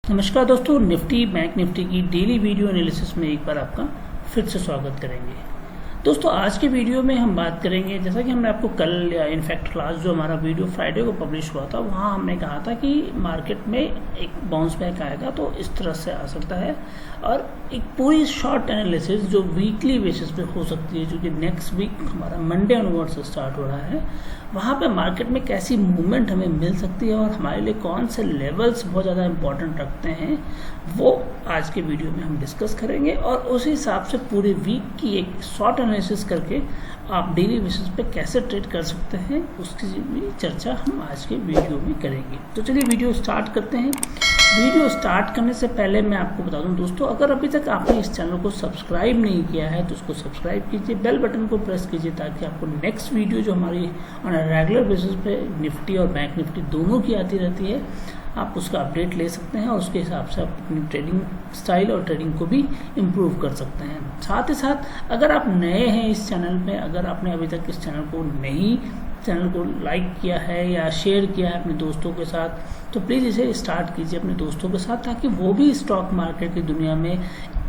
नमस्कार दोस्तों, Nifty bank Nifty की डेली वीडियो एनालिसिस में एक बार आपका फिर से स्वागत करेंगे। दोस्तों आज के वीडियो में हम बात करेंगे, जैसा कि हमने आपको कल या इनफैक्ट लास्ट जो हमारा वीडियो फ्राइडे को पब्लिश हुआ था वहाँ हमने कहा था कि मार्केट में एक बाउंस बैक आएगा तो इस तरह से आ सकता है, और एक पूरी शॉर्ट एनालिसिस जो वीकली बेसिस पे हो सकती है, जो कि नेक्स्ट वीक हमारा मंडे ऑनवर्ड से स्टार्ट हो रहा है, वहाँ पे मार्केट में कैसी मूवमेंट हमें मिल सकती है और हमारे लिए कौन से लेवल्स बहुत ज़्यादा इंपॉर्टेंट रखते हैं, वो आज के वीडियो में हम डिस्कस करेंगे। और उसी हिसाब से पूरे वीक की एक शॉर्ट एनालिसिस करके आप डेली बेसिस पे कैसे ट्रेड कर सकते हैं उसकी भी चर्चा हम आज के वीडियो में करेंगे। तो चलिए वीडियो स्टार्ट करते हैं। वीडियो स्टार्ट करने से पहले मैं आपको बता दूं दोस्तों, अगर अभी तक आपने इस चैनल को सब्सक्राइब नहीं किया है तो उसको sसब्सक्राइब कीजिए, बेल बटन को प्रेस कीजिए ताकि आपको नेक्स्ट वीडियो जो हमारी ऑन रेगुलर बेसिस पे निफ्टी और बैंक निफ्टी दोनों की आती रहती है, आप उसका अपडेट ले सकते हैं और उसके हिसाब से आप अपनी ट्रेडिंग स्टाइल और ट्रेडिंग को भी इम्प्रूव कर सकते हैं। साथ ही साथ अगर आप नए हैं इस चैनल में, अगर आपने अभी तक इस चैनल को लाइक किया है या शेयर किया है अपने दोस्तों के साथ, तो प्लीज़ इसे स्टार्ट कीजिए अपने दोस्तों के साथ, ताकि वो भी स्टॉक मार्केट की दुनिया में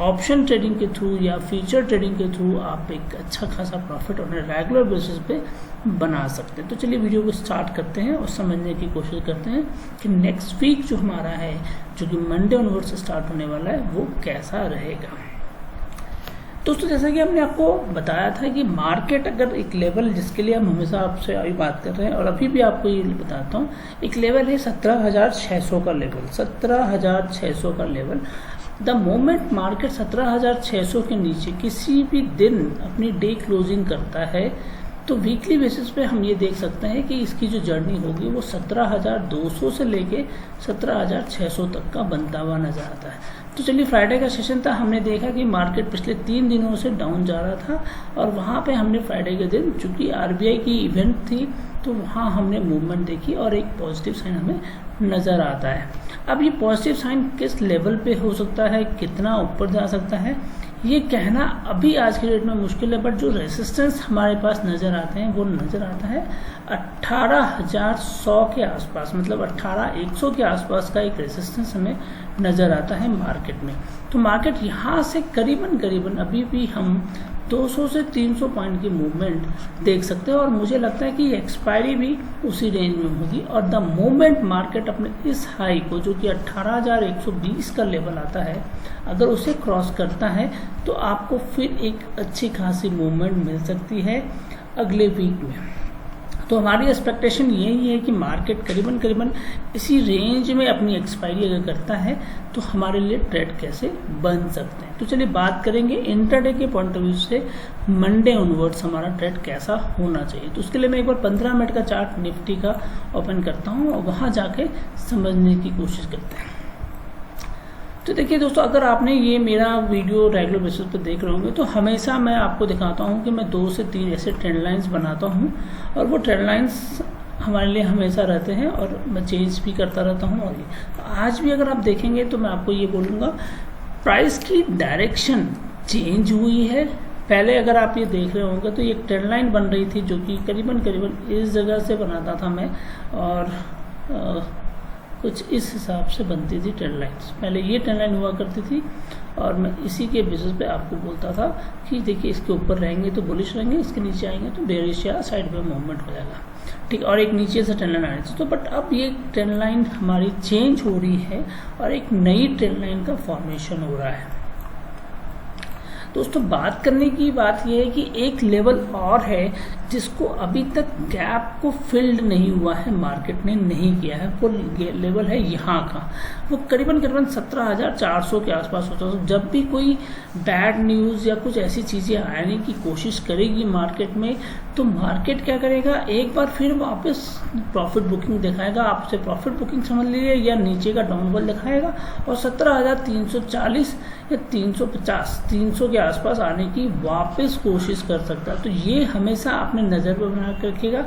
ऑप्शन ट्रेडिंग के थ्रू या फ्यूचर ट्रेडिंग के थ्रू आप एक अच्छा खासा प्रॉफिट और रेगुलर बेसिस पे बना सकते हैं। तो चलिए वीडियो को स्टार्ट करते हैं और समझने की कोशिश करते हैं कि नेक्स्ट वीक जो हमारा है, जो कि मंडे ऑनवर्ड से स्टार्ट होने वाला है, वो कैसा रहेगा। दोस्तों जैसा कि हमने आपको बताया था कि मार्केट अगर एक लेवल, जिसके लिए हम हमेशा आपसे अभी बात कर रहे हैं और अभी भी आपको ये बताता हूँ, एक लेवल है 17,600 का लेवल, 17,600 का लेवल। द मोमेंट मार्केट 17,600 के नीचे किसी भी दिन अपनी डे क्लोजिंग करता है तो वीकली बेसिस पे हम ये देख सकते हैं कि इसकी जो जर्नी होगी वो 17,200 से लेके 17,600 तक का बनता हुआ नजर आता है। तो चलिए फ्राइडे का सेशन था, हमने देखा कि मार्केट पिछले 3 दिनों से डाउन जा रहा था और वहाँ पे हमने फ्राइडे के दिन, चूंकि आरबीआई की इवेंट थी, तो वहाँ हमने मूवमेंट देखी और एक पॉजिटिव साइन हमें नज़र आता है। अब ये पॉजिटिव साइन किस लेवल पे हो सकता है, कितना ऊपर जा सकता है, ये कहना अभी आज के डेट में मुश्किल है, बट जो रेजिस्टेंस हमारे पास नज़र आते हैं वो नज़र आता है 18,100 के आसपास, मतलब 18,100 के आसपास का एक रेजिस्टेंस हमें नज़र आता है मार्केट में। तो मार्केट यहाँ से करीबन अभी भी हम 200 से 300 पॉइंट की मूवमेंट देख सकते हैं और मुझे लगता है कि एक्सपायरी भी उसी रेंज में होगी। और द मोमेंट मार्केट अपने इस हाई को, जो कि 18,120 का लेवल आता है, अगर उसे क्रॉस करता है तो आपको फिर एक अच्छी खासी मूवमेंट मिल सकती है अगले वीक में। तो हमारी एक्सपेक्टेशन यही है कि मार्केट करीबन इसी रेंज में अपनी एक्सपायरी अगर करता है तो हमारे लिए ट्रेड कैसे बन सकते हैं। तो चलिए बात करेंगे इंट्राडे के पॉइंट ऑफ व्यू से मंडे ऑनवर्ड्स हमारा ट्रेड कैसा होना चाहिए। तो उसके लिए मैं एक बार 15 मिनट का चार्ट निफ्टी का ओपन करता हूँ और वहाँ जाके समझने की कोशिश करते हैं। तो देखिए दोस्तों, अगर आपने ये मेरा वीडियो रेगुलर बेसिस पे देख रहे होंगे तो हमेशा मैं आपको दिखाता हूँ कि मैं 2 से 3 ऐसे ट्रेंड लाइंस बनाता हूँ और वो ट्रेंड लाइंस हमारे लिए हमेशा रहते हैं और मैं चेंज भी करता रहता हूँ। और आज भी अगर आप देखेंगे तो मैं आपको ये बोलूँगा, प्राइस की डायरेक्शन चेंज हुई है। पहले अगर आप ये देख रहे होंगे तो ये एक ट्रेंड लाइन बन रही थी जो कि करीबन इस जगह से बनाता था मैं, और कुछ इस हिसाब से बनती थी ट्रेंड लाइन्स। पहले ये ट्रेंड लाइन हुआ करती थी और मैं इसी के बेसिस पे आपको बोलता था कि देखिए इसके ऊपर रहेंगे तो बुलिश रहेंगे, इसके नीचे आएंगे तो बेरिश या साइड पे मूवमेंट हो जाएगा, ठीक। और एक नीचे से ट्रेंड लाइन आ रही थी। तो बट अब ये ट्रेंड लाइन हमारी चेंज हो रही है और एक नई ट्रेंड लाइन का फॉर्मेशन हो रहा है। दोस्तों बात करने की बात यह है कि एक लेवल और है जिसको अभी तक गैप को फिल्ड नहीं हुआ है, मार्केट ने नहीं किया है। वो लेवल है यहाँ का, वो करीबन 17,400 के आसपास होता है। जब भी कोई बैड न्यूज़ या कुछ ऐसी चीज़ें आने की कोशिश करेगी मार्केट में, तो मार्केट क्या करेगा, एक बार फिर वापस प्रॉफिट बुकिंग दिखाएगा। आप उसे प्रॉफिट बुकिंग समझ लीजिए या नीचे का डाउनवर्ड दिखाएगा और 17,340 या 350, 300 के आसपास आने की वापस कोशिश कर सकता है। तो ये हमेशा आपने नज़र पर बना कर रखिएगा,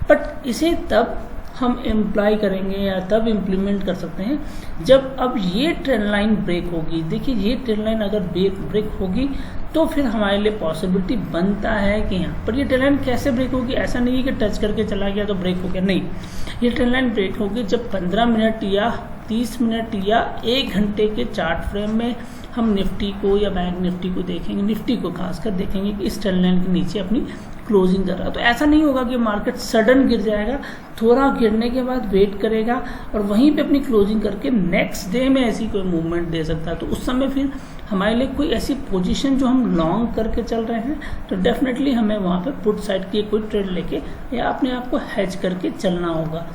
बट इसे तब हम इम्प्लाई करेंगे या तब इम्प्लीमेंट कर सकते हैं जब अब ये ट्रेंड लाइन ब्रेक होगी। देखिए ये ट्रेंड लाइन अगर ब्रेक होगी तो फिर हमारे लिए पॉसिबिलिटी बनता है कि यहाँ पर ये ट्रेंड लाइन कैसे ब्रेक होगी। ऐसा नहीं है कि टच करके चला गया तो ब्रेक हो गया, नहीं, ये ट्रेंड लाइन ब्रेक होगी जब 15 मिनट या 30 मिनट या 1 घंटे के चार्ट फ्रेम में हम निफ्टी को या बैंक निफ्टी को देखेंगे, निफ्टी को खासकर देखेंगे कि इस ट्रेंड लाइन के नीचे अपनी क्लोजिंग कर रहा है। तो ऐसा नहीं होगा कि मार्केट सडन गिर जाएगा, थोड़ा गिरने के बाद वेट करेगा और वहीं पे अपनी क्लोजिंग करके नेक्स्ट डे में ऐसी कोई मूवमेंट दे सकता है। तो उस समय फिर हमारे लिए कोई ऐसी पोजीशन जो हम लॉन्ग करके चल रहे हैं तो डेफिनेटली हमें वहाँ पे पुट साइड की कोई ट्रेड लेके या अपने आप को हेज करके चलना होगा।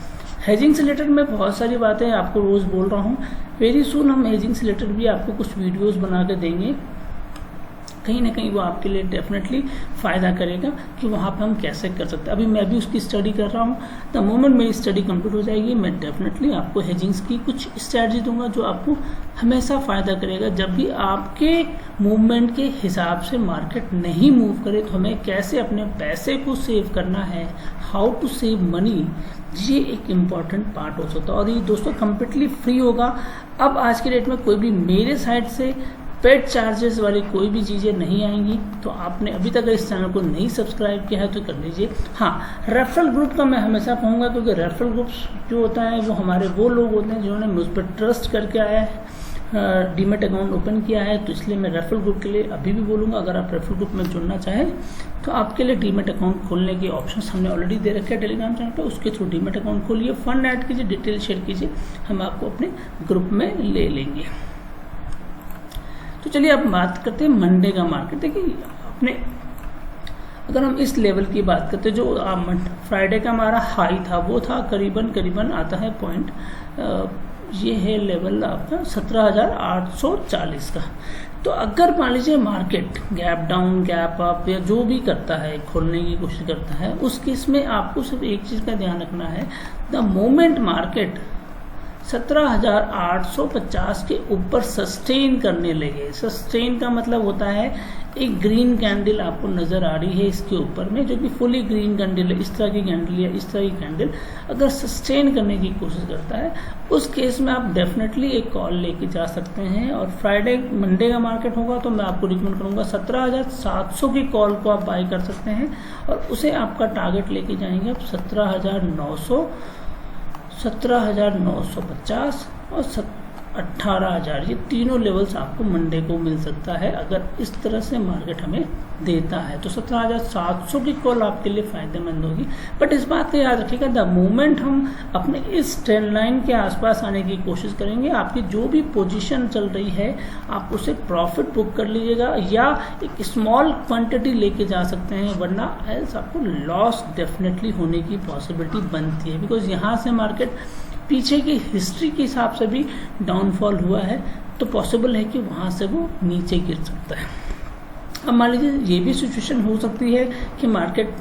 हेजिंग से रिलेटेड मैं बहुत सारी बातें आपको रोज़ बोल रहा हूँ, वेरी सून हम हेजिंग से रिलेटेड भी आपको कुछ वीडियोस बना के देंगे, कहीं ना कहीं वो आपके लिए डेफिनेटली फ़ायदा करेगा कि वहाँ पे हम कैसे कर सकते हैं। अभी मैं भी उसकी स्टडी कर रहा हूँ, द मोमेंट मेरी स्टडी कंप्लीट हो जाएगी मैं डेफिनेटली आपको हेजिंग्स की कुछ स्ट्रैटेजी दूंगा जो आपको हमेशा फ़ायदा करेगा। जब भी आपके मूवमेंट के हिसाब से मार्केट नहीं मूव करे तो हमें कैसे अपने पैसे को सेव करना है, हाउ टू सेव मनी, ये एक इम्पॉर्टेंट पार्ट हो सकता है। और ये दोस्तों कम्प्लीटली फ्री होगा। अब आज के डेट में कोई भी मेरे साइड से पेड चार्जेस वाली कोई भी चीज़ें नहीं आएंगी। तो आपने अभी तक इस चैनल को नहीं सब्सक्राइब किया है तो कर लीजिए। हाँ, रेफरल ग्रुप का मैं हमेशा कहूँगा, क्योंकि रेफरल ग्रुप्स जो होता है वो हमारे वो लोग होते हैं जिन्होंने मुझ पर ट्रस्ट करके आया है, डीमेट अकाउंट ओपन किया है। तो इसलिए मैं रेफरल ग्रुप के लिए अभी भी बोलूँगा, अगर आप रेफरल ग्रुप में जुड़ना चाहें तो आपके लिए डीमेट अकाउंट खोलने के ऑप्शंस हमने ऑलरेडी दे रखे हैं टेलीग्राम चैनल पर, उसके थ्रू डीमेट अकाउंट खोलिए, फंड ऐड कीजिए, डिटेल शेयर कीजिए, हम आपको अपने ग्रुप में ले लेंगे। तो चलिए अब बात करते हैं मंडे का मार्केट। देखिए अपने अगर हम इस लेवल की बात करते हैं, जो फ्राइडे का हमारा हाई था वो था करीबन आता है पॉइंट, ये है लेवल आपका 17,840 का। तो अगर मान लीजिए market gap down, gap up या जो भी करता है, खोलने की कोशिश करता है, उस केस में आपको सिर्फ एक चीज़ का ध्यान रखना है, द मोमेंट मार्केट 17,850 के ऊपर सस्टेन करने लगे। सस्टेन का मतलब होता है एक ग्रीन कैंडल आपको नजर आ रही है इसके ऊपर में, जो कि फुली ग्रीन कैंडल है, इस तरह की कैंडल या इस तरह की कैंडल अगर सस्टेन करने की कोशिश करता है, उस केस में आप डेफिनेटली एक कॉल लेके जा सकते हैं। और फ्राइडे मंडे का मार्केट होगा तो मैं आपको रिकमेंड करूंगा 17,700 की कॉल को आप बाई कर सकते हैं और उसे आपका टारगेट लेके जाएंगे आप 17,900, 17,950 और 18,000, ये तीनों लेवल्स आपको मंडे को मिल सकता है अगर इस तरह से मार्केट हमें देता है। तो 17,700 की कॉल आपके लिए फायदेमंद होगी। बट इस बात का याद रखिएगा, द मोमेंट हम अपने इस ट्रेंड लाइन के आसपास आने की कोशिश करेंगे, आपकी जो भी पोजीशन चल रही है आप उसे प्रॉफिट बुक कर लीजिएगा या एक स्मॉल क्वांटिटी लेके जा सकते हैं, वरना एल्स आपको लॉस डेफिनेटली होने की पॉसिबिलिटी बनती है। बिकॉज यहाँ से मार्केट पीछे की हिस्ट्री के हिसाब से भी डाउनफॉल हुआ है, तो पॉसिबल है कि वहाँ से वो नीचे गिर सकता है। अब मान लीजिए ये भी सिचुएशन हो सकती है कि मार्केट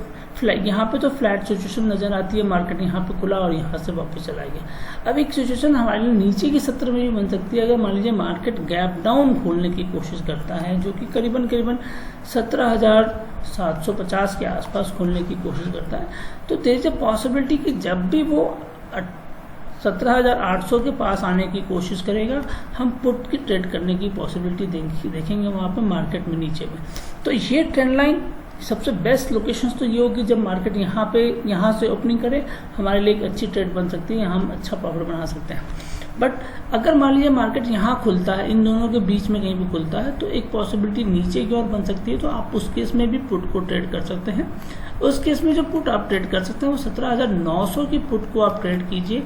यहाँ पे तो फ्लैट सिचुएशन नजर आती है, मार्केट यहाँ पे खुला और यहाँ से वापस चला गया। अब एक सिचुएशन हमारे लिए नीचे की सत्र में भी बन सकती है, अगर मान लीजिए मार्केट गैप डाउन खोलने की कोशिश करता है, जो कि करीबन 17,750 के आसपास खोलने की कोशिश करता है, तो देयर इज अ पॉसिबिलिटी कि जब भी वो 17,800 के पास आने की कोशिश करेगा, हम पुट की ट्रेड करने की पॉसिबिलिटी देखेंगे वहाँ पे मार्केट में नीचे में। तो ये ट्रेंड लाइन सबसे बेस्ट लोकेशंस तो ये होगी जब मार्केट यहाँ से ओपनिंग करे, हमारे लिए एक अच्छी ट्रेड बन सकती है, हम अच्छा प्रॉफिट बना सकते हैं। बट अगर मान लीजिए मार्केट यहाँ खुलता है, इन दोनों के बीच में कहीं भी खुलता है, तो एक पॉसिबिलिटी नीचे की ओर बन सकती है, तो आप उस केस में भी पुट को ट्रेड कर सकते हैं। उस केस में जो पुट आप ट्रेड कर सकते हैं वो 17,900 की पुट को आप ट्रेड कीजिए,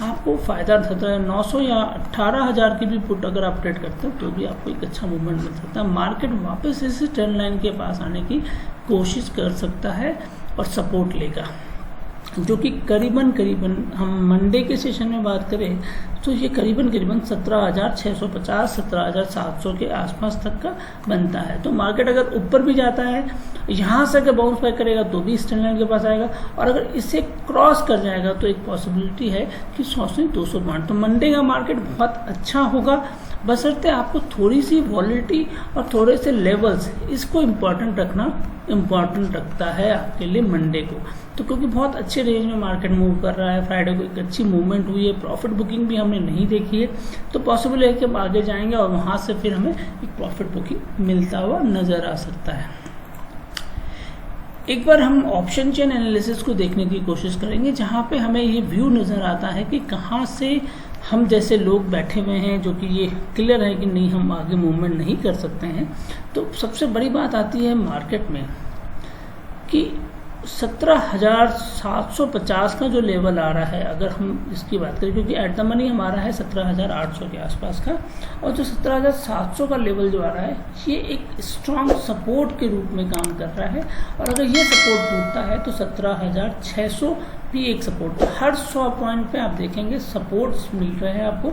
आपको फायदा 17,900 या 18,000 की भी पुट अगर आप ट्रेड करते हैं तो भी आपको एक अच्छा मूवमेंट मिल सकता है। मार्केट वापस इस ट्रेंड लाइन के पास आने की कोशिश कर सकता है और सपोर्ट लेगा, जो कि करीबन हम मंडे के सेशन में बात करें तो ये करीबन 17,650 17,700 के आसपास तक का बनता है। तो मार्केट अगर ऊपर भी जाता है, यहाँ से अगर बाउंस बैक करेगा तो भी इस ट्रेंड लाइन के पास आएगा, और अगर इसे क्रॉस कर जाएगा तो एक पॉसिबिलिटी है कि 100 से 200 पॉइंट। तो मंडे का मार्केट बहुत अच्छा होगा, बशर्ते आपको थोड़ी सी वॉलिटी और थोड़े से लेवल्स, इसको इम्पोर्टेंट रखता है आपके लिए मंडे को। तो क्योंकि बहुत अच्छे रेंज में मार्केट मूव कर रहा है, फ्राइडे को एक अच्छी मूवमेंट हुई है, प्रॉफिट बुकिंग भी हमने नहीं देखी है, तो पॉसिबल है कि हम आगे जाएंगे और वहां से फिर हमें एक प्रॉफिट बुकिंग मिलता हुआ नजर आ सकता है। एक बार हम ऑप्शन चेन एनालिसिस को देखने की कोशिश करेंगे, जहां पे हमें ये व्यू नजर आता है कि कहां से हम जैसे लोग बैठे हुए हैं जो कि ये क्लियर है कि नहीं हम आगे मूवमेंट नहीं कर सकते हैं, तो सबसे बड़ी बात आती है मार्केट में कि 17,750 का जो लेवल आ रहा है, अगर हम इसकी बात करें, क्योंकि एट द मनी हमारा है 17,800 के आसपास का, और जो 17,700 का लेवल जो आ रहा है ये एक स्ट्रॉन्ग सपोर्ट के रूप में काम कर रहा है। और अगर ये सपोर्ट टूटता है तो 17,600 भी एक सपोर्ट, हर 100 पॉइंट पे आप देखेंगे सपोर्ट्स मिल रहे हैं आपको,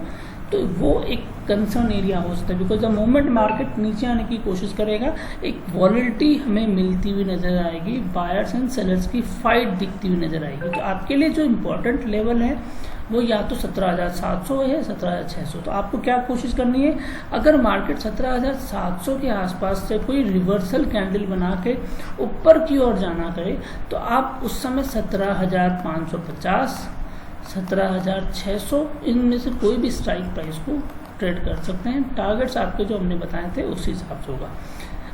तो वो एक कंसर्न एरिया हो सकता है। बिकॉज द मोमेंट मार्केट नीचे आने की कोशिश करेगा, एक वॉलिडिटी हमें मिलती हुई नजर आएगी, बायर्स एंड सेलर्स की फाइट दिखती हुई नजर आएगी। तो आपके लिए जो इम्पोर्टेंट लेवल है वो या तो 17,700 है, 17,600। तो आपको क्या कोशिश करनी है, अगर मार्केट 17,700 के आसपास से कोई रिवर्सल कैंडल बना के ऊपर की ओर जाना करे, तो आप उस समय 17,550, 17,600 इनमें से कोई भी स्ट्राइक प्राइस को ट्रेड कर सकते हैं। टारगेट्स आपके जो हमने बताए थे उस हिसाब से होगा।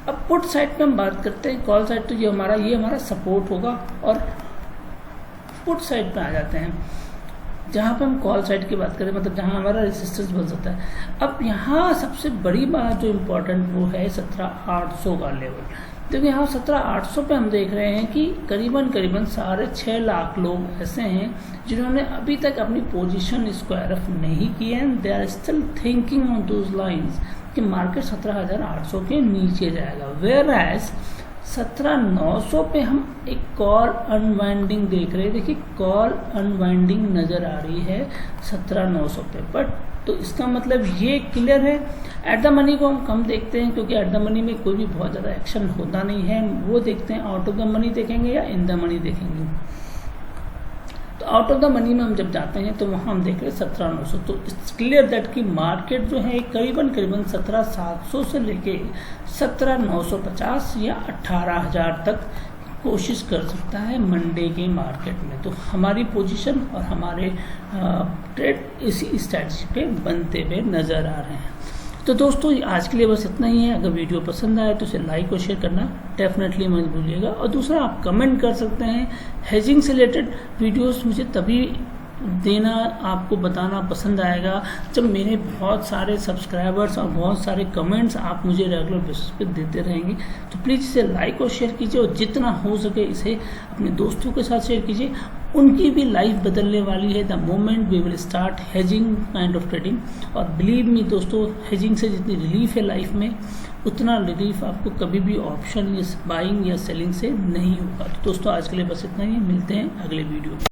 अब पुट साइड पे हम बात करते हैं, कॉल साइड तो ये हमारा सपोर्ट होगा, और पुट साइड पे आ जाते हैं जहाँ पे हम कॉल साइड की बात करें, मतलब जहाँ हमारा रेजिस्टेंस बन सकता है। अब यहाँ सबसे बड़ी बात जो इम्पोर्टेंट वो है 17,800 का लेवल। देखिए यहाँ 17,800 पे हम देख रहे हैं कि करीबन 6.5 लाख लोग ऐसे हैं जिन्होंने अभी तक अपनी पोजीशन स्क्वायर ऑफ नहीं की है, they are still thinking on those lines कि मार्केट 17,800 के नीचे जाएगा। वेयर एज 17,900 पे हम एक कॉल अनवाइंडिंग देख रहे हैं। देखिए कॉल अनवाइंडिंग नज़र आ रही है 17,900 पे, बट तो इसका मतलब ये क्लियर है। एट द मनी को हम कम देखते हैं क्योंकि एट द मनी में कोई भी बहुत ज़्यादा एक्शन होता नहीं है, वो देखते हैं आउट ऑफ द मनी देखेंगे या इन द मनी देखेंगे। तो आउट ऑफ द मनी में हम जब जाते हैं तो वहाँ हम देख रहे हैं 17,900। तो इट्स क्लियर दैट कि मार्केट जो है करीबन 17,700 से लेके 17,950 या 18,000 तक कोशिश कर सकता है मंडे के मार्केट में। तो हमारी पोजीशन और हमारे ट्रेड इसी स्ट्रैटेजी पे बनते हुए नज़र आ रहे हैं। तो दोस्तों आज के लिए बस इतना ही है। अगर वीडियो पसंद आए तो इसे लाइक और शेयर करना डेफिनेटली मत भूलिएगा। और दूसरा आप कमेंट कर सकते हैं। हेजिंग से रिलेटेड वीडियोस मुझे तभी देना, आपको बताना पसंद आएगा जब मेरे बहुत सारे सब्सक्राइबर्स और बहुत सारे कमेंट्स आप मुझे रेगुलर बेसिस पे देते रहेंगे। तो प्लीज़ इसे लाइक और शेयर कीजिए, और जितना हो सके इसे अपने दोस्तों के साथ शेयर कीजिए। उनकी भी लाइफ बदलने वाली है the moment we will start hedging kind of trading. और बिलीव मी दोस्तों, हेजिंग से जितनी रिलीफ है लाइफ में, उतना रिलीफ आपको कभी भी ऑप्शन या बाइंग या सेलिंग से नहीं होगा। तो दोस्तों आज के लिए बस इतना ही, मिलते हैं अगले वीडियो में।